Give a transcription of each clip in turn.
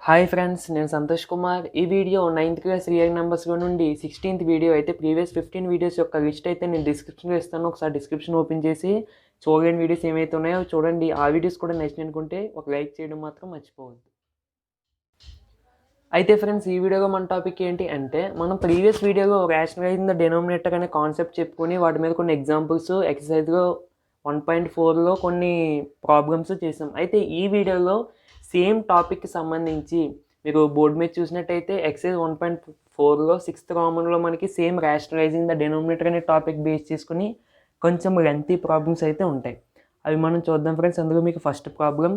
Hi friends, నేను సంతోష్ కుమార్. ఈ video 9th class real నెంబర్స్లో నుండి 16th వీడియో అయితే ప్రీవియస్ 15 వీడియోస్ యొక్క లిస్ట్ అయితే నేను డిస్క్రిప్షన్లో ఇస్తాను. ఒకసారి డిస్క్రిప్షన్ ఓపెన్ చేసి చూడండి, వీడియోస్ ఏమైతే ఉన్నాయో చూడండి. ఆ వీడియోస్ కూడా నచ్చింది అనుకుంటే ఒక లైక్ చేయడం మాత్రం మర్చిపోవద్దు. అయితే ఫ్రెండ్స్, ఈ వీడియోలో మన టాపిక్ ఏంటి అంటే, మనం ప్రీవియస్ వీడియోలో రేషనలైజింగ్ ద డినోమినేటర్ అనే కాన్సెప్ట్ చెప్పుకొని వాటి మీద కొన్ని ఎగ్జాంపుల్స్ ఎక్సర్సైజ్లో 1.4లో కొన్ని ప్రాబ్లమ్స్ చేసాం. అయితే ఈ వీడియోలో సేమ్ టాపిక్కి సంబంధించి మీరు బోర్డు మీద చూసినట్టయితే ఎక్సైజ్ 1.4లో 6th కామన్లో మనకి సేమ్ రేషనలైజింగ్ ద డినోమినేటర్ అనే టాపిక్ బేస్ చేసుకుని కొంచెం లెంతీ ప్రాబ్లమ్స్ అయితే ఉంటాయి. అవి మనం చూద్దాం ఫ్రెండ్స్. అందులో మీకు ఫస్ట్ ప్రాబ్లం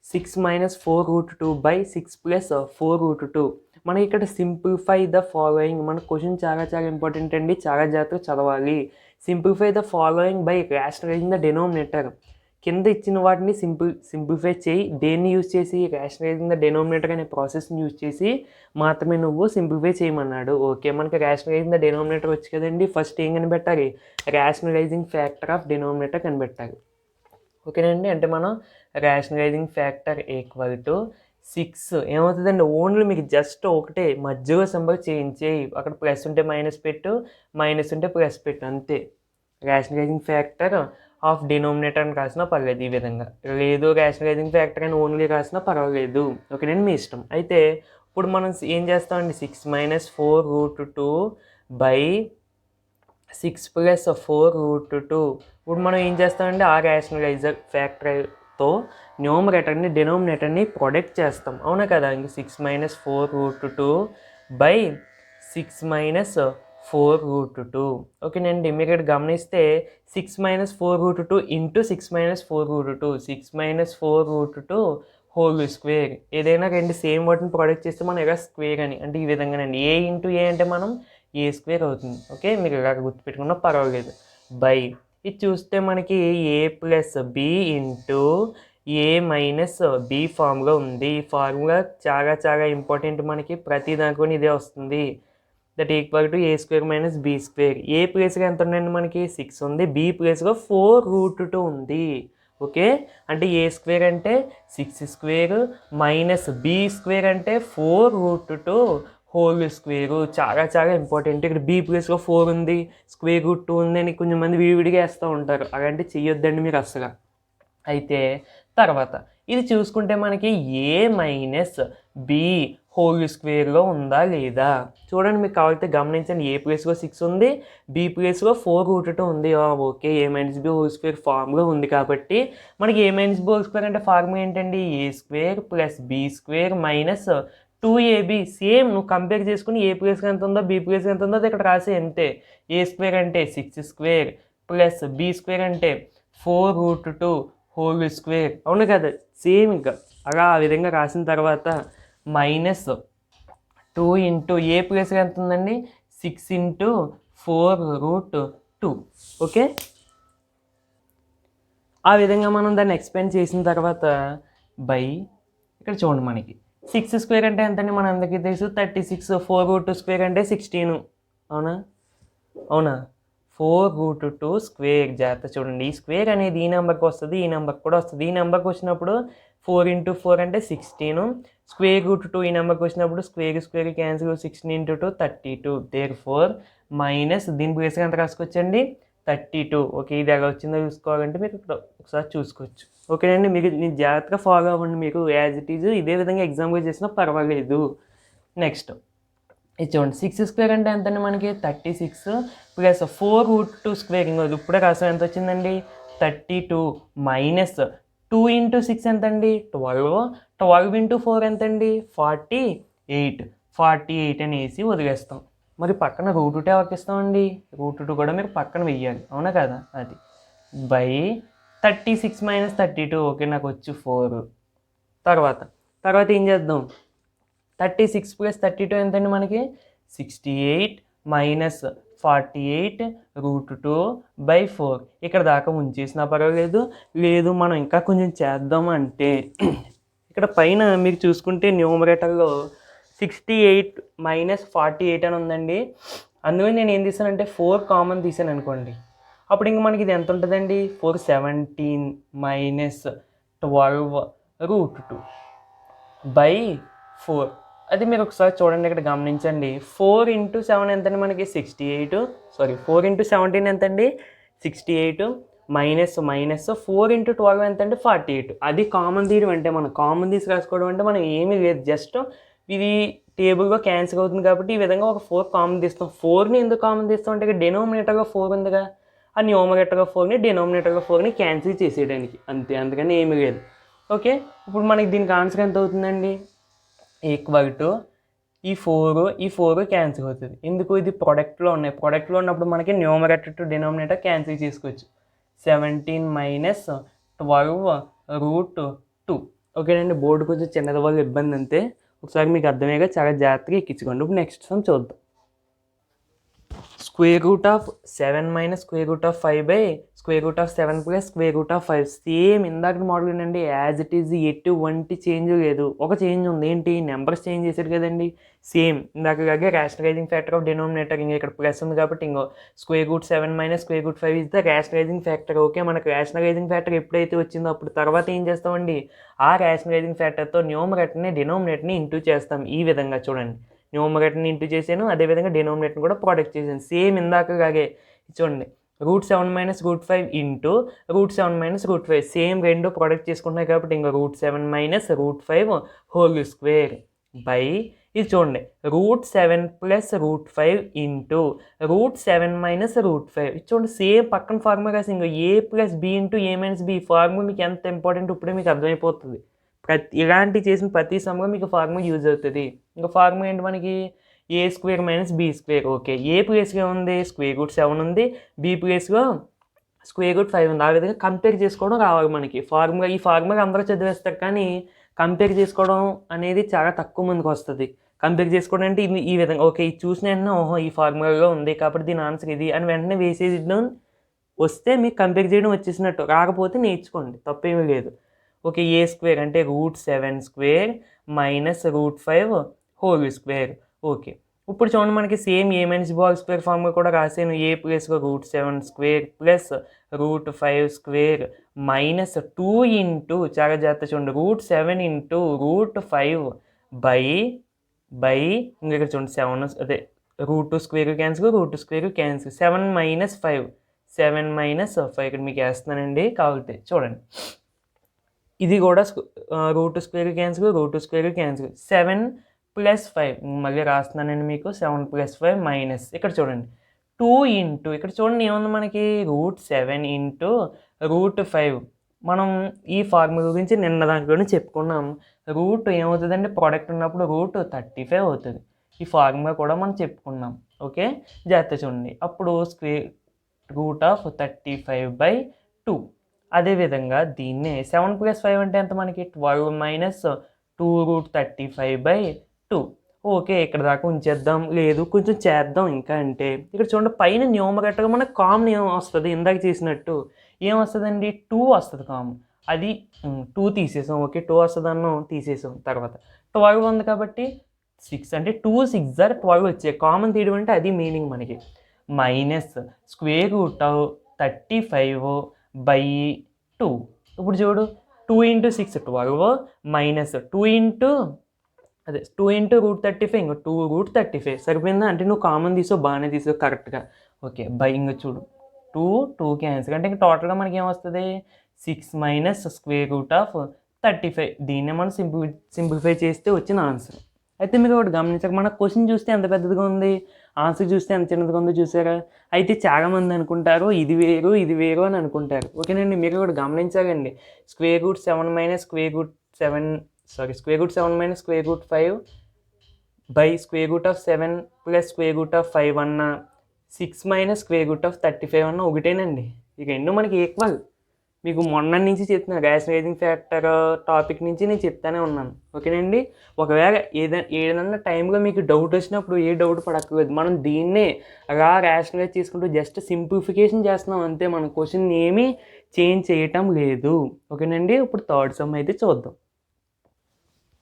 6 - 4√2 by 6 + 4√2. మనకి ఇక్కడ సింప్లిఫై ద ఫాలోయింగ్. మన క్వశ్చన్ చాలా ఇంపార్టెంట్ అండి, చాలా జాగ్రత్తగా చదవాలి. Simplify the following by rationalising the denominator. కింద ఇచ్చిన వాటిని సింప్లిఫై చేయి. దేన్ని యూజ్ చేసి? రేషనలైజింగ్ ద డినోమినేటర్ అనే ప్రాసెస్ని యూజ్ చేసి మాత్రమే నువ్వు సింప్లిఫై చేయమన్నాడు. ఓకే, మనకి రేషనలైజింగ్ ద డినోమినేటర్ వచ్చి కదండి. ఫస్ట్ ఏం కనిపెట్టాలి? రేషనలైజింగ్ ఫ్యాక్టర్ ఆఫ్ డినోమినేటర్ కనిపెట్టాలి. ఓకేనండి. అంటే మనం రేషనలైజింగ్ ఫ్యాక్టర్ ఈక్వల్ టు 6 ఏమవుతుందండి? ఓన్లీ మీకు జస్ట్ ఒకటే మధ్యలో సింబల్ చేంజ్ చేయి. అక్కడ ప్లస్ ఉంటే మైనస్ పెట్టు, మైనస్ ఉంటే ప్లస్ పెట్టు, అంతే. రేషనలైజింగ్ ఫ్యాక్టర్ ఆఫ్ డినోమినేటర్ అని రాసినా పర్లేదు ఈ విధంగా. లేదు రేషనలైజింగ్ ఫ్యాక్టర్ అని ఓన్లీ రాసినా పర్వాలేదు. ఓకేనండి, మీ ఇష్టం. అయితే ఇప్పుడు మనం ఏం చేస్తామండి? 6 - 4√2 by 6 + 4√2. ఇప్పుడు మనం ఏం చేస్తామంటే ఆ రేషనలైజర్ ఫ్యాక్టర్తో న్యూమరేటర్ని డినోమినేటర్ని ప్రొడక్ట్ చేస్తాం, అవునా కదా? ఇంక 6 - 4√2 by 6 - 4√2. ఓకేనండి. మీరు ఇక్కడ గమనిస్తే 6 - 4√2 ఇంటూ 6 - 4√2, 6 - 4√2 హోల్ స్క్వేర్. ఏదైనా రెండు సేమ్ వాటిని ప్రొడక్ట్ చేస్తే మనం ఇలా స్క్వేర్ అని, అంటే ఈ విధంగానండి. ఏ ఇంటూ ఏ అంటే మనం ఏ స్క్వేర్ అవుతుంది. ఓకే, మీరు ఇలా గుర్తుపెట్టుకున్నా పర్వాలేదు. బై ఇది చూస్తే మనకి a + b into a - b formula ఉంది. ఈ ఫార్ములా చాలా ఇంపార్టెంట్. మనకి ప్రతి దాంట్లో ఇదే వస్తుంది. That equal to a² - b². ఏ ప్లేస్గా ఎంత ఉందండి? మనకి 6 ఉంది. b ప్లేస్గా 4√2 ఉంది. ఓకే, అంటే a² అంటే 6² మైనస్ b² అంటే 4√2 హోల్ స్క్వేరు. చాలా ఇంపార్టెంట్. ఇక్కడ b ప్లేస్లో 4 ఉంది, √2 ఉంది అని కొంచెం మంది విడివిడిగా వేస్తూ ఉంటారు. అలాంటి చెయ్యొద్దండి మీరు అసలు. అయితే తర్వాత ఇది చూసుకుంటే మనకి a - b హోల్ స్క్వేర్లో ఉందా లేదా చూడండి. మీకు కావాలంటే గమనించండి. ఏ ప్లేస్లో 6 ఉంది, b ప్లేస్లో 4√2 ఉంది. Okay, a - b whole square formula ఉంది కాబట్టి మనకి a - b హోల్ స్క్వేర్ అంటే ఫార్ములా ఏంటండి? a² + b² - 2ab. సేమ్ నువ్వు కంపేర్ చేసుకుని ఏ ప్లేస్గా ఎంత ఉందో b ప్లేస్గా ఎంత ఉందో అది ఇక్కడ రాసే, అంతే. a² అంటే 6² + b² అంటే 4√2 హోల్ స్క్వేర్, అవును కదా? సేమ్ ఇంకా అలా ఆ విధంగా రాసిన తర్వాత -2 ఇంటూ ఏ ప్లేస్గా ఎంత ఉందండి? 6 ఇంటూ 4√2. ఓకే, ఆ విధంగా మనం దాన్ని ఎక్స్పెండ్ చేసిన తర్వాత బై ఇక్కడ చూడండి, మనకి 6² అంటే ఎంతండి? మన అందరికీ తెలుసు 36. 4√2² అంటే 16, అవునా? 4√2 జాగ్రత్త చూడండి. ఈ స్క్వేర్ అనేది ఈ నెంబర్కి వస్తుంది, ఈ నెంబర్కి కూడా వస్తుంది. ఈ నెంబర్కి వచ్చినప్పుడు 4 × 4 అంటే 16. √2 ఈ నెంబర్కి వచ్చినప్పుడు స్క్వేర్ క్యాన్సిల్, 16 × 2 32. దేర్ఫోర్ మైనస్ దీని ప్లేస్గా ఎంత రాసుకోవచ్చండి? 32. ఓకే, ఇది ఎలా వచ్చిందో చూసుకోవాలంటే మీరు ఇక్కడ ఒకసారి చూసుకోవచ్చు. ఓకేనండి, మీకు జాగ్రత్తగా ఫాలో అవ్వండి. మీకు యాజ్ ఇట్ ఈజ్ ఇదే విధంగా ఎగ్జాంపుల్ చేసినా పర్వాలేదు. నెక్స్ట్ ఇది చూడండి. 6² అంటే ఎంతండి? మనకి 36 + 4√2². ఇంకోది ఇప్పుడే రాసాం. ఎంత వచ్చిందండి? 32 మైనస్ 2 × 6 ఎంతండి? 12. 12 × 4 ఎంతండి? 48 అని వేసి వదిలేస్తాం. మరి పక్కన √2 ఎవరికి ఇస్తామండి? √2 కూడా మీరు పక్కన వెయ్యాలి, అవునా కదా? అది బై 36 - 32. ఓకే, నాకు వచ్చి 4. తర్వాత ఏం చేద్దాం? 36 + 32 ఎంతండి? మనకి 68 - 48√2/4. ఇక్కడ దాకా ఉంచేసినా పర్వాలేదు. లేదు మనం ఇంకా కొంచెం చేద్దాం అంటే ఇక్కడ పైన మీరు చూసుకుంటే న్యూమరేటర్లో 68 - 48 అని ఉందండి. అందులో నేను ఏం తీసానంటే 4 కామన్ తీసాను అనుకోండి. అప్పుడు ఇంక మనకి ఇది ఎంత ఉంటుందండి? 417 - 12√2 బై 4. అది మీరు ఒకసారి చూడండి, ఇక్కడ గమనించండి. 4 ఇంటూ 7 ఎంతండి మనకి 68. 4 ఇంటూ 17 ఎంతండి 68. మైనస్ 4 ఇంటూ 12 ఎంతండి 48. అది కామన్ తీయడం అంటే, మనం కామన్ తీసి రాసుకోవడం అంటే మనం ఏమీ లేదు, జస్ట్ ఇది టేబుల్గా క్యాన్సిల్ అవుతుంది కాబట్టి ఈ విధంగా ఒక 4 కామన్ తీస్తాం. 4ని ఎందుకు కామన్ తీస్తాం అంటే, ఇక్కడ డెనోమినేటర్గా 4 ఉందిగా, ఆ న్యూమరేటర్గా 4ని డెనోమినేటర్గా 4ని క్యాన్సిల్ చేసేయడానికి అంతే, అందుకని ఏమీ లేదు. ఓకే, ఇప్పుడు మనకి దీనికి ఆన్సర్ ఎంత అవుతుందండి? ఈక్వల్ టు ఈ 4 క్యాన్సిల్ అవుతుంది. ఎందుకు? ఇది ప్రొడక్ట్లో ఉన్నాయి. ప్రొడక్ట్లో ఉన్నప్పుడు మనకి న్యూమరేటర్ టు డినామినేటర్ క్యాన్సిల్ చేసుకోవచ్చు. 17 మైనస్ 12√2. ఓకేనండి, బోర్డు కొంచెం చిన్నది వల్ల ఇబ్బంది అంతే. ఒకసారి మీకు అర్థమయ్యేగా చాలా జాగ్రత్తగా ఎక్కించుకోండి. ఇప్పుడు నెక్స్ట్ సమ్ చూద్దాం. Square root of 7 minus square root of 5 by square root of 7 plus square root of 5. Same ఇందాక మోడల్ అండి, యాజ్ ఇట్ ఈజ్, ఎటువంటి చేంజ్ లేదు. ఒక చేంజ్ ఉంది, ఏంటి? నెంబర్స్ చేంజ్ చేశారు కదండి. సేమ్ ఇందాక రేషనలైజింగ్ ఫ్యాక్టర్ ఆఫ్ డినోమినేటర్, ఇంకా ఇక్కడ ప్లస్ ఉంది కాబట్టి ఇంకో square root 7 minus square root 5 is the rationalising factor. Okay, మనకు రేషనలైజింగ్ ఫ్యాక్టర్ ఎప్పుడైతే వచ్చిందో అప్పుడు తర్వాత ఏం చేస్తామండి, ఆ రేషనలైజింగ్ ఫ్యాక్టర్తో న్యూమరేటర్ని డినోమినేటర్ని ఇంటూ చేస్తాం. ఈ విధంగా చూడండి, న్యూమరేటర్ని ఇంటూ చేశాను, అదేవిధంగా డినోమినేటర్ని కూడా ప్రొడక్ట్ చేశాను. సేమ్ ఇందాకలాగే చూడండి, √7 మైనస్ √5 ఇంటూ √7 మైనస్ √5. సేమ్ రెండు ప్రొడక్ట్ చేసుకుంటున్నాయి కాబట్టి ఇంకా √7 మైనస్ √5 హోల్ స్క్వేర్ బై, ఇది చూడండి, √7 ప్లస్ √5 ఇంటూ √7 మైనస్ √5. ఇది చూడండి, సేమ్ పక్కన ఫార్ములా రాసి ఇంకా ఏ plus B into A minus B. Formula మీకు ఎంత ఇంపార్టెంట్ ఇప్పుడే మీకు అర్థమైపోతుంది. ఇలాంటి చేసిన ప్రతి సమయంలో మీకు ఫార్ములా యూజ్ అవుతుంది. ఇంకా ఫార్ములా ఏంటి మనకి? A square minus B square. Okay, A ప్లేస్గా ఉంది? స్క్వేర్ రూట్ 7 ఉంది, బి ప్లేస్గా స్క్వేర్ రూట్ 5 ఉంది. ఆ విధంగా కంపేర్ చేసుకోవడం రావాలి మనకి ఫార్ములా. ఈ ఫార్ములా అందరూ చదివేస్తారు, కానీ కంపేర్ చేసుకోవడం అనేది చాలా తక్కువ మందికి వస్తుంది. కంపేర్ చేసుకోవడం అంటే ఇది ఈ విధంగా, ఓకే, ఇది చూసిన వెంటనే ఓహో ఈ ఫార్ములాలో ఉంది కాబట్టి దీని ఆన్సర్ ఇది అని వెంటనే వేసేయడం వస్తే మీకు కంపేర్ చేయడం వచ్చేసినట్టు. రాకపోతే నేర్చుకోండి, తప్పేమీ లేదు. ఓకే, ఏ స్క్వేర్ అంటే √7 square minus √5 whole square. Okay, ఇప్పుడు చూడండి, మనకి same A minus B whole square formula కూడా రాసాను. ఏ ప్లస్గా √7 square plus √5 square minus 2 into, చాలా జాగ్రత్త చూడండి, √7 ఇంటూ √5 బై ఇంకా ఇక్కడ చూడండి 7, అదే √2 square cancel, √2 square cancel, 7 minus 5 ఇక్కడ మీకు వేస్తున్నానండి కావాలంటే చూడండి. ఇది కూడా √2 square cancel, √2 square cancel, 7 plus 5 మళ్ళీ రాస్తున్నానండి మీకు. 7 ప్లస్ 5 మైనస్, ఇక్కడ చూడండి 2 ఇంటూ, ఇక్కడ చూడండి ఏముంది మనకి, √7 ఇంటూ √5. మనం ఈ ఫార్ములా గురించి నిన్న దాంట్లోనే చెప్పుకున్నాం. రూట్ ఏమవుతుందండి, ప్రోడక్ట్ ఉన్నప్పుడు √35 అవుతుంది. ఈ ఫార్ములా కూడా మనం చెప్పుకున్నాం. ఓకే, జాగ్రత్త చూడండి. అప్పుడు స్క్వేర్ √35/2. అదేవిధంగా దీన్నే 7 ప్లస్ 5 అంటే ఎంత మనకి, 12 మైనస్ 2√35/2. ఓకే, ఇక్కడ దాకా ఉంచేద్దాం, లేదు కొంచెం చేద్దాం ఇంకా అంటే, ఇక్కడ చూడండి పైన న్యూమరేటర్గా మనకు కామన్ ఏం వస్తుంది, ఇందాక చేసినట్టు ఏం వస్తుందండి, 2 వస్తుంది కామన్. అది 2 తీసేసాం. ఓకే, 2 వస్తుంది అన్నాం, తీసేసాం. తర్వాత 12 ఉంది కాబట్టి 6 అంటే 2 6 ఆర్ 12 వచ్చాయి. కామన్ తీయడం అంటే అది మీనింగ్ మనకి. Minus square route 35/2. ఇప్పుడు చూడు, 2 ఇంటూ 6 12 మైనస్ 2 ఇంటూ √35, ఇంకా 2√35 సరిపోయిందా? అంటే నువ్వు కామన్ తీసావు, బాగానే తీసావు కరెక్ట్గా. ఓకే, బై ఇంకా చూడు 2 క్యాన్సిల్ అంటే ఇంకా టోటల్గా మనకి ఏమొస్తుంది, 6 మైనస్ స్క్వేర్ రూట్ ఆఫ్ 35. దీన్నే మనం సింప్లిఫై చేస్తే వచ్చిన ఆన్సర్. అయితే మీరు ఒకటి గమనించాక, మన క్వశ్చన్ చూస్తే ఎంత పెద్దదిగా ఉంది, ఆన్సర్ చూస్తే ఎంత చిన్నదిగా ఉందో చూసారా? అయితే చాలామంది అనుకుంటారు ఇది వేరు ఇది వేరు అని అనుకుంటారు. ఓకేనండి, మీరు కూడా గమనించాలండి. Square root 7 minus square root 7 minus square root 5 by square root of 7 plus square root of 5 అన్నా, 6 మైనస్ స్క్వేర్ రూట్ ఆఫ్ 35 అన్నా ఒకటేనండి. ఇక రెండు మనకి ఈక్వల్. మీకు మొన్న నుంచి చెప్తున్నాను, రేషనలైజింగ్ ఫ్యాక్టర్ టాపిక్ నుంచి నేను చెప్తానే ఉన్నాను. ఓకేనండి, ఒకవేళ ఏదైనా టైంలో మీకు డౌట్ వచ్చినప్పుడు ఏ డౌట్ పడక్కర్లేదు. మనం దీన్నే అలా రేషనలైజ్ చేసుకుంటూ జస్ట్ సింప్లిఫికేషన్ చేస్తున్నాం అంతే, మన క్వశ్చన్ ఏమీ చేంజ్ చేయటం లేదు. ఓకేనండి, ఇప్పుడు థర్డ్ సమ్ అయితే చూద్దాం.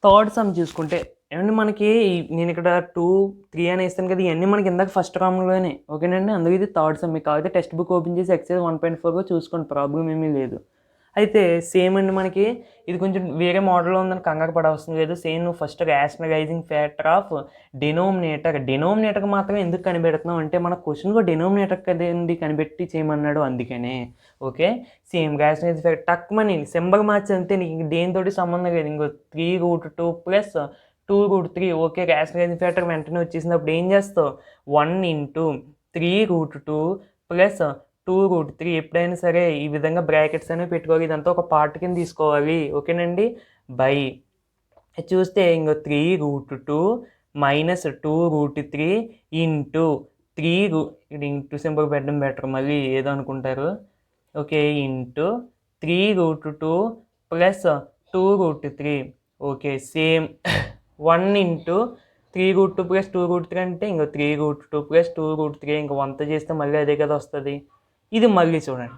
థర్డ్ సమ్ చూసుకుంటే ఏమంటే మనకి, నేను ఇక్కడ 2, 3 అని వేస్తాను కదా, ఇవన్నీ మనకి ఇందాక ఫస్ట్ కాలంలోనే. ఓకేనండి, అందుకే ఇది థర్డ్ సమ్. మీకు కాకపోతే టెక్స్ట్ బుక్ ఓపెన్ చేసి ఎక్సైజ్ 1.4 చూసుకోండి, ప్రాబ్లం ఏమీ లేదు. అయితే సేమ్ అండి మనకి ఇది కొంచెం వేరే మోడల్లో ఉందని కంగారు పడవలసిన లేదు. సేమ్ నువ్వు first rationalising factor of denominator మాత్రం ఎందుకు కనిపెడుతున్నాం అంటే మన క్వశ్చన్లో డినోమినేటర్ కదండి కనిపెట్టి చేయమన్నాడు అందుకనే. ఓకే, సేమ్ రేషనలైజింగ్ ఫ్యాక్టర్ టక్మని సింబల్ మార్చి అంతే, నీకు దేనితోటి సంబంధం లేదు. ఇంకో 3√2 ప్లస్ 2√3. ఓకే, రేషనలైజింగ్ ఫ్యాక్టర్ వెంటనే వచ్చేసినప్పుడు ఏం చేస్తావు, 1 ఇంటూ 3√2 ప్లస్ 2√3. ఎప్పుడైనా సరే ఈ విధంగా బ్రాకెట్స్ అనేవి పెట్టుకోవాలి. ఇదంతా ఒక పార్ట్ కింద తీసుకోవాలి. ఓకేనండి, బై చూస్తే ఇంకో 3√2 మైనస్ 2√3 ఇంటూ 3 ఇంటూ సింపుల్ పెట్టడం బెటర్, మళ్ళీ ఏదో అనుకుంటారు. Okay, into 3√2 plus 2√3. Okay, same 1 into 3√2 plus 2√3 అంటే ఇంకో 3√2 ప్లస్ 2√3 ఇంక 1 చేస్తే మళ్ళీ అదే కదా వస్తుంది. ఇది మళ్ళీ చూడండి,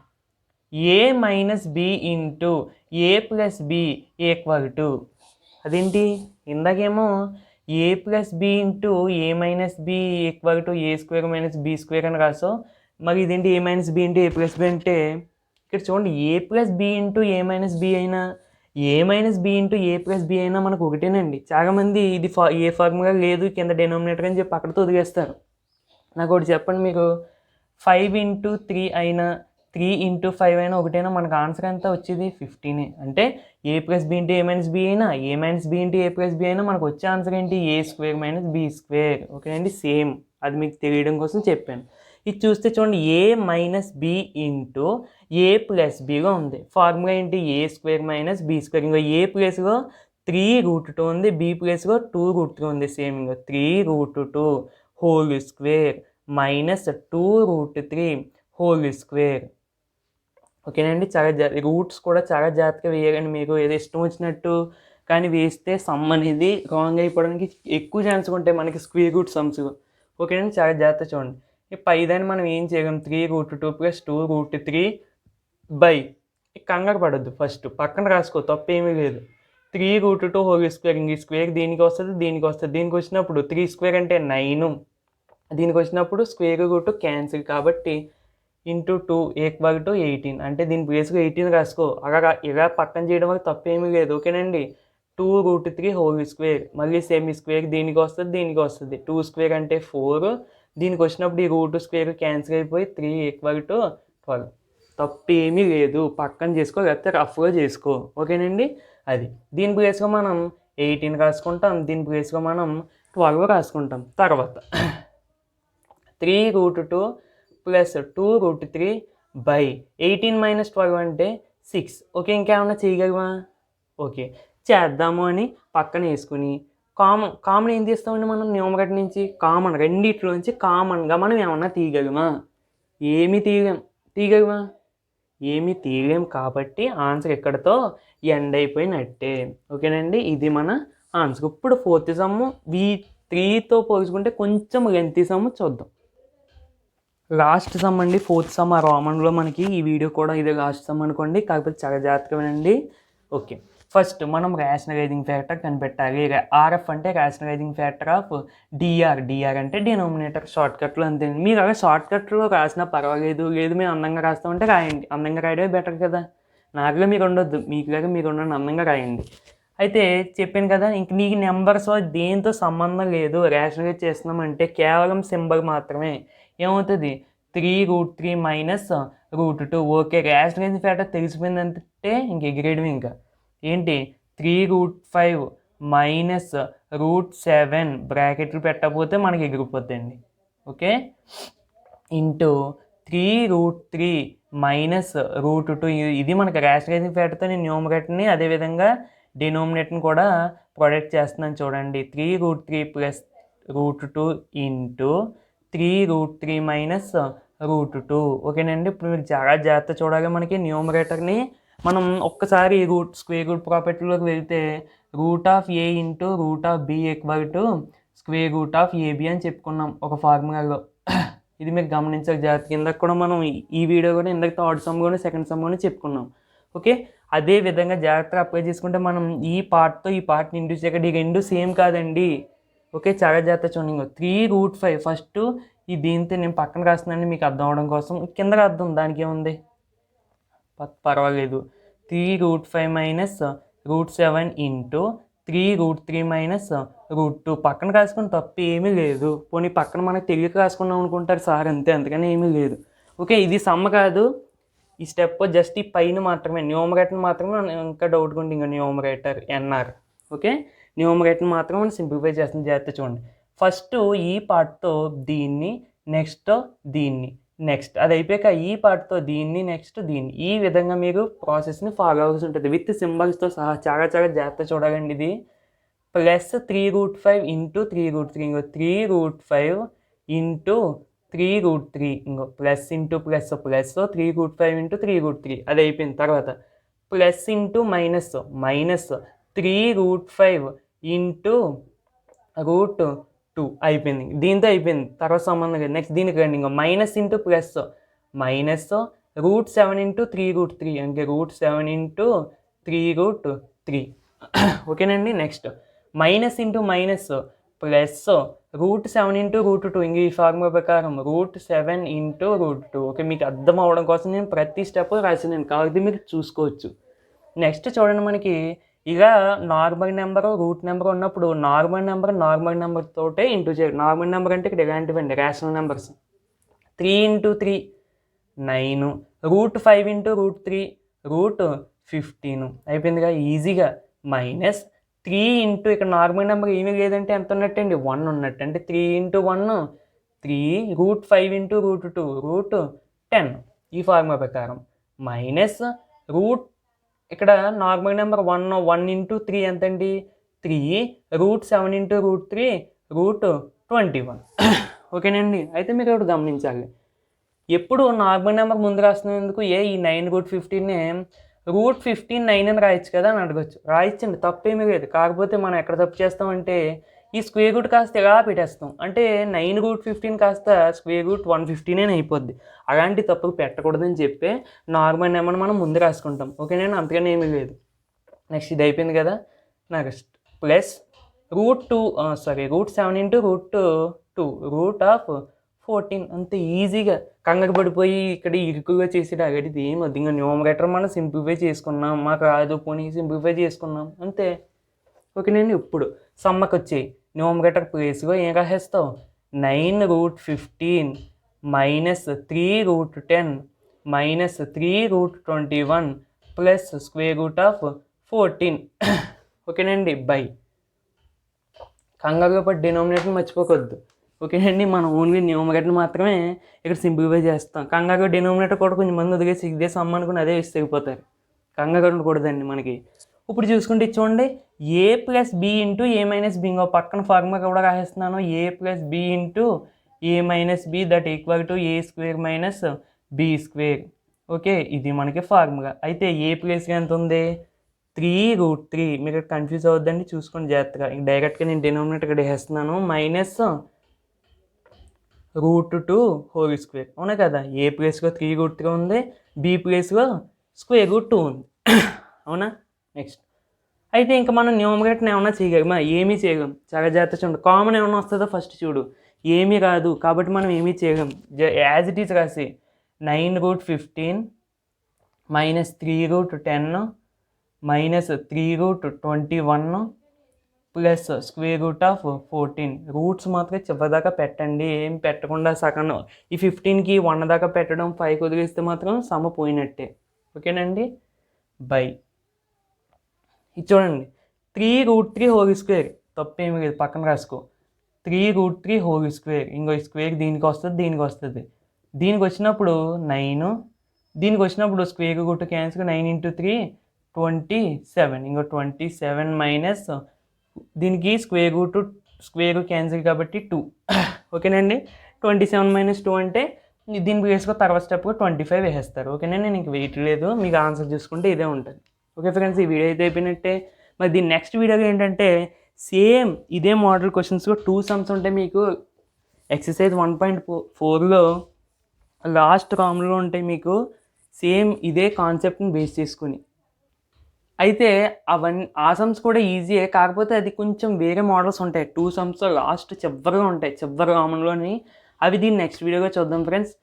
A minus B into A plus B equal to, అదేంటి ఇందాకేమో A plus B into A minus B equal to A square minus B square అని రాసావు. మరి ఇదేంటి A minus B into A plus B అంటే, ఇక్కడ చూడండి A plus B into A minus B అయినా A minus B into A plus B అయినా మనకు ఒకటేనండి. చాలామంది ఇది ఏ ఫార్ములా లేదు కింద డినోమినేటర్ అని చెప్పి అక్కడితో వదిలేస్తారు. నాకు ఒకటి చెప్పండి, మీకు 5 ఇంటూ 3 అయినా 3 ఇంటూ 5 అయినా ఒకటైనా మనకు ఆన్సర్ ఎంత వచ్చేది 15. అంటే ఏ plus B into A minus B అయినా A minus B into A plus B అయినా మనకు వచ్చే ఆన్సర్ ఏంటి, ఏ స్క్వేర్ మైనస్ బి స్క్వేర్. ఓకేనండి, సేమ్ అది మీకు తెలియడం కోసం చెప్పాను. ఇది చూస్తే చూడండి, A minus B into A plus బిగా ఉంది. ఫార్ములా ఏంటి, ఏ స్క్వేర్ మైనస్ బి స్క్వేర్. ఇంకో ఏ ప్లేస్లో 3√2 ఉంది, బి ప్లేస్లో 2√3 ఉంది. సేమ్ ఇంకో 3√2 whole square minus 2√3 whole square. ఓకేనండి, చాలా రూట్స్ కూడా చాలా జాగ్రత్తగా వేయాలండి. మీకు ఏదో ఇష్టం వచ్చినట్టు కానీ వేస్తే సమ్ అనేది రాంగ్ అయిపోవడానికి ఎక్కువ ఛాన్స్ ఉంటాయి మనకి స్క్వేర్ రూట్ సమ్స్. ఓకేనండి, చాలా జాగ్రత్త చూడండి. ఈ పైదాన్ని మనం ఏం చేయగలం, 3√2 ప్లస్ 2√3 బై, కంగారు పడద్దు, ఫస్ట్ పక్కన రాసుకో, తప్పేమీ లేదు. 3√2 హోల్ స్క్వేర్, ఇంక స్క్వేర్ దీనికి వస్తుంది దీనికి వస్తుంది. దీనికి వచ్చినప్పుడు 3 స్క్వేర్ అంటే 9, దీనికి వచ్చినప్పుడు స్క్వేర్ రూట్ క్యాన్సిల్ కాబట్టి ఇంటూ 2 ఈక్వల్ టు 18. అంటే దీని ప్లేస్గా 18 రాసుకో. ఇలా పక్కన చేయడం వల్ల తప్పేమీ లేదు. ఓకేనండి, 2√3 హోల్ స్క్వేర్, మళ్ళీ సేమ్ స్క్వేర్ దీనికి వస్తుంది దీనికి వస్తుంది. 2 స్క్వేర్ అంటే 4, దీనికి వచ్చినప్పుడు ఈ రూట్ స్క్వేర్ క్యాన్సిల్ అయిపోయి 3 ఈక్వల్ టు 12. తప్పేమీ లేదు, పక్కన చేసుకో లేకపోతే రఫ్గా చేసుకో. ఓకేనండి, అది దీని ప్లేస్గా మనం 18 రాసుకుంటాం, దీని ప్లేస్గా మనం 12 రాసుకుంటాం. తర్వాత 3√2 ప్లస్ 2√3 బై 18 మైనస్ 12 అంటే 6. ఓకే, ఇంకేమన్నా చేయగలమా, ఓకే చేద్దాము అని పక్కన వేసుకుని కామన్ ఏం తీస్తామండి మనం న్యూమరేటర్ నుంచి, కామన్ రెండిట్లోంచి కామన్గా మనం ఏమన్నా తీయగలమా, తీయగలమా ఏమీ తీయలేం. కాబట్టి ఆన్సర్ ఎక్కడితో ఎండ్ అయిపోయినట్టే. ఓకేనండి, ఇది మన ఆన్సర్. ఇప్పుడు 4th సమ్ము V3తో పోల్చుకుంటే కొంచెం లెంతీ సమ్ము చూద్దాం. లాస్ట్ సమ్ అండి, 4th సమ్ ఆ రోమన్లో మనకి. ఈ వీడియో కూడా ఇదే లాస్ట్ సమ్ అనుకోండి, కాకపోతే చాలా జాగ్రత్తగా వినండి. ఓకే, ఫస్ట్ మనం రేషనలైజింగ్ ఫ్యాక్టర్ కనిపెట్టాలి. ఆర్ఎఫ్ అంటే రేషనలైజింగ్ ఫ్యాక్టర్ ఆఫ్ డిఆర్ అంటే డినోమినేటర్. షార్ట్కట్లో అంతే. మీరు అలా షార్ట్కట్లో రాసినా పర్వాలేదు, లేదు మేము అందంగా రాస్తామంటే రాయండి. అందంగా రాయడమే బెటర్ కదా, నాకుగా మీరు ఉండొద్దు, మీకులాగా మీరు ఉండండి, అందంగా రాయండి. అయితే చెప్పాను కదా, ఇంక నీకు నెంబర్స్ దేంతో సంబంధం లేదు, రేషనలైజ్ చేస్తున్నామంటే కేవలం సింబల్ మాత్రమే. ఏమవుతుంది, 3√3 మైనస్ √2. ఓకే, రేషనలైజింగ్ ఫ్యాక్టర్ తెలిసిపోయిందంటే ఇంక ఎగిరేయడం. ఇంకా ఏంటి, 3√5 మైనస్ √7 బ్రాకెట్లు పెట్టకపోతే మనకి ఎగిరిపోద్దండి. Okay, into 3√3 minus √2. ఇది మనకి రేషనలైజింగ్ ఫ్యాక్టర్తో నేను న్యూమరేటర్ని అదేవిధంగా డినోమినేటర్ని కూడా ప్రొడక్ట్ చేస్తున్నాను చూడండి. 3√3 ప్లస్ √2 ఇంటూ 3√3 మైనస్ √2. ఓకేనండి, ఇప్పుడు మీరు చాలా జాగ్రత్త చూడాలి. మనకి న్యూమరేటర్ని మనం ఒక్కసారి స్క్వేర్ రూట్ ప్రాపర్టీలోకి వెళ్తే root of A into root of B equal to square root of A B అని చెప్పుకున్నాం ఒక ఫార్ములాలో. ఇది మీరు గమనించాలి జాగ్రత్త. కిందకు కూడా మనం ఈ వీడియో కూడా ఇందాక థర్డ్ సమ్ కూడా సెకండ్ సమ్ కూడా చెప్పుకున్నాం. ఓకే, అదే విధంగా జాగ్రత్తగా అప్లై చేసుకుంటే మనం ఈ పార్ట్తో ఈ పార్ట్ని ఇండ్యూస్ చేయకండి, ఈ రెండు సేమ్ కాదండి. ఓకే, చాలా జాగ్రత్త చూడండి. 3√5 ఫస్ట్ ఈ దీంతో నేను పక్కన రాస్తున్నాను మీకు అర్థం అవడం కోసం. కింద అర్థం దానికి ఏముంది పర్వాలేదు. 3√5 మైనస్ √7 ఇంటూ 3√3 మైనస్ √2 పక్కన రాసుకుని తప్పు ఏమీ లేదు. పోనీ పక్కన మనకు తెలియక రాసుకున్నాం అనుకుంటారు సార్, అంతే, అందుకని ఏమీ లేదు. ఓకే, ఇది సమ్మ కాదు, ఈ స్టెప్ జస్ట్ ఈ పైన మాత్రమే, న్యూమరేటర్ మాత్రమే. ఇంకా డౌట్గా ఉంది, ఇంకా న్యూమరేటర్ ఎన్ఆర్. ఓకే, న్యూమరేటర్ మాత్రం మనం సింప్లిఫై చేస్తుంది. జాగ్రత్త చూడండి. ఫస్ట్ ఈ పార్ట్తో దీన్ని, నెక్స్ట్ దీన్ని, నెక్స్ట్ అది అయిపోయాక ఈ పార్ట్తో దీన్ని, నెక్స్ట్ దీన్ని, ఈ విధంగా మీరు ప్రాసెస్ని ఫాలో అవ్వాల్సి ఉంటుంది విత్ సింబల్స్తో సహా. చాలా చాలా జాగ్రత్త చూడకండి. ఇది ప్లస్ 3√5 ఇంటూ 3√3, ఇంకో 3√5 ఇంటూ 3√3, ఇంకో plus into plus plus 3√5 into 3√3, అది అయిపోయింది. తర్వాత plus into minus minus 3√5 into √2 అయిపోయింది. దీంతో అయిపోయింది, తర్వాత సంబంధం లేదు. నెక్స్ట్ దీనికి రండి, ఇంకో minus into plus minus √7 into 3√3, అంటే √7 ఇంటూ 3√3. ఓకేనండి. Next minus into minus plus √7 into √2, ఇంక ఈ ఫార్ములా ప్రకారం √7 ఇంటూ √2. ఓకే, మీకు అర్థం అవ్వడం కోసం నేను ప్రతి స్టెప్ రాసినాను, కాబట్టి మీరు చూసుకోవచ్చు. నెక్స్ట్ చూడండి, మనకి ఇలా నార్మల్ నెంబర్ రూట్ నెంబర్ ఉన్నప్పుడు నార్మల్ నెంబర్ తోటే ఇంటూ చేయాలి. నార్మల్ నెంబర్ అంటే ఇక్కడ ఇలాంటివండి, రేషనల్ నెంబర్స్. 3 ఇంటూ 3 9, √5 ఇంటూ √3 √15 అయిపోయిందిగా ఈజీగా. మైనస్ 3 ఇంటూ ఇక్కడ నార్మల్ నెంబర్ ఏమీ లేదంటే ఎంత ఉన్నట్టండి, 1 ఉన్నట్టు. అంటే 3 ఇంటూ 1 3, √5 ఇంటూ √2 √10 ఈ ఫార్ములా ప్రకారం. మైనస్ ఇక్కడ నార్మల్ నెంబర్ 1 ఇంటూ 3 ఎంతండి, 3, √7 ఇంటూ √3 √21. ఓకేనండి. అయితే మీరు ఒకటి గమనించాలి, ఎప్పుడు నార్మల్ నెంబర్ ముందు రాస్తున్నందుకు ఈ 9√15నే √15 9 అని రాయొచ్చు కదా అని అడగచ్చు. రాయొచ్చండి, తప్పేమీ లేదు. కాకపోతే మనం ఎక్కడ తప్పు చేస్తామంటే ఈ స్క్వేర్ రూట్ కాస్త ఎలా పెట్టేస్తాం, అంటే 9√15 కాస్త స్క్వేర్ రూట్ 115 అయిపోద్ది. అలాంటి తప్పులు పెట్టకూడదని చెప్పే నార్మల్ నెంబర్ మనం ముందు రాసుకుంటాం. ఓకేనండి, అంతగానే ఏమీ లేదు. నెక్స్ట్ ఇది అయిపోయింది కదా. Next plus √7 into √2 √14. అంత ఈజీగా కంగారు పడిపోయి ఇక్కడ ఇరుకుగా చేసేది అగడిది ఏం వద్దు. ఇంకా న్యూమరేటర్ మనం సింప్లిఫై చేసుకున్నాం, మాకు రాదు పోనీ సింప్లిఫై చేసుకున్నాం అంతే. ఓకేనండి. ఇప్పుడు సమ్మకి వచ్చాయి, న్యూమరేటర్ ప్లేస్గా ఏం రాసేస్తావు, 9√15 minus 3√10 minus 3√21 plus square root of 14. ఓకేనండి. బై కంగారుగా పడి డినామినేటర్ మర్చిపోకూడదు. ఓకేనండి, మనం ఓన్లీ న్యూమరేటర్ మాత్రమే ఇక్కడ సింప్లిఫై చేస్తాం. కంగారుగా డినామినేటర్ కూడా కొంచెం మంది వదిలేసి ఇదే సమ్ అనుకుని అదే విసిగిపోతారు. కంగారు ఉండకూడదండి మనకి. ఇప్పుడు చూసుకుంటే చూడండి, a plus B into a minus B, ఇంకో పక్కన ఫార్ములా కూడా రాసేస్తున్నాను, a plus B into a minus B that equal to a square minus B square. Okay, ఇది మనకి ఫార్ములా. అయితే ఏ ప్లేస్గా ఎంత ఉంది, 3√3. మీరు కన్ఫ్యూజ్ అవ్వద్దండి, చూసుకొని జాగ్రత్తగా. డైరెక్ట్గా నేను డినామినేటర్ ఇక్కడ వేస్తున్నాను, మైనస్ √2 హోల్ స్క్వేర్. అవునా కదా, ఏ ప్లేస్లో 3√3 ఉంది, బి ప్లేస్లో స్క్వేర్ రూట్ 2 ఉంది. అవునా. నెక్స్ట్ అయితే ఇంకా మనం న్యూమరేటర్ని ఏమన్నా చేయగలమా, ఏమీ చేయగలం. చాలా జాగ్రత్త చూడండి, కామన్ ఏమన్నా వస్తుందో ఫస్ట్ చూడు, ఏమీ రాదు. కాబట్టి మనం ఏమీ చేయగలం. యాజ్ ఇట్ ఈస్ రాసి 9√15 minus 3√10 minus 3√21 plus square root of 14. Roots మాత్రం చివరిదాకా పెట్టండి, ఏం పెట్టకుండా సగం ఈ 15కి 1 దాకా పెట్టడం 5 వదిలేస్తే మాత్రం సమ పోయినట్టే. ఓకేనండి. బై ఇది చూడండి, 3√3 హోల్ స్క్వేర్, తప్పేమీ లేదు, పక్కన రాసుకో. 3√3 హోల్ స్క్వేర్, ఇంకో స్క్వేర్ దీనికి వస్తుంది, దీనికి వస్తుంది. దీనికి వచ్చినప్పుడు 9, దీనికి వచ్చినప్పుడు స్క్వేర్ రూట్ క్యాన్సిల్, 9 ఇంటూ 3 27, ఇంకో 27 మైనస్ దీనికి స్క్వేర్ క్యాన్సిల్ కాబట్టి 2. ఓకేనండి. 27 మైనస్ 2 అంటే దీనికి వేసుకో, తర్వాత స్టెప్ 25 వేసేస్తారు. ఓకేనండి, నేను ఇంక వెయిట్ లేదు, మీకు ఆన్సర్ చూసుకుంటే ఇదే ఉంటుంది. ఓకే ఫ్రెండ్స్, ఈ వీడియో అయితే అయిపోయినట్టే. మరి దీని నెక్స్ట్ వీడియోలో ఏంటంటే సేమ్ ఇదే మోడల్ క్వశ్చన్స్లో 2 సమ్స్ ఉంటాయి మీకు. ఎక్సర్సైజ్ 1.4లో లాస్ట్ రామ్లో ఉంటాయి మీకు, సేమ్ ఇదే కాన్సెప్ట్ని బేస్ చేసుకుని. అయితే ఆ సమ్స్ కూడా ఈజీయే, కాకపోతే అది కొంచెం వేరే మోడల్స్ ఉంటాయి. 2 సమ్స్ లాస్ట్ చివరిగా ఉంటాయి, చివరి రామంలోని. అవి దీన్ని నెక్స్ట్ వీడియోగా చూద్దాం ఫ్రెండ్స్.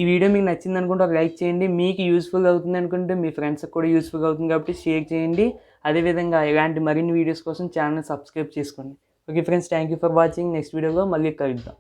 ఈ వీడియో మీకు నచ్చింది అనుకుంటే ఒక లైక్ చేయండి. మీకు యూస్ఫుల్ అవుతుంది అనుకుంటే మీ ఫ్రెండ్స్కి కూడా యూస్ఫుల్ అవుతుంది కాబట్టి షేర్ చేయండి. అదేవిధంగా ఇలాంటి మరిన్ని వీడియోస్ కోసం ఛానల్ సబ్స్క్రైబ్ చేసుకోండి. Okay friends, thank you for watching. Next వీడియోలో మళ్ళీ కలుద్దాం.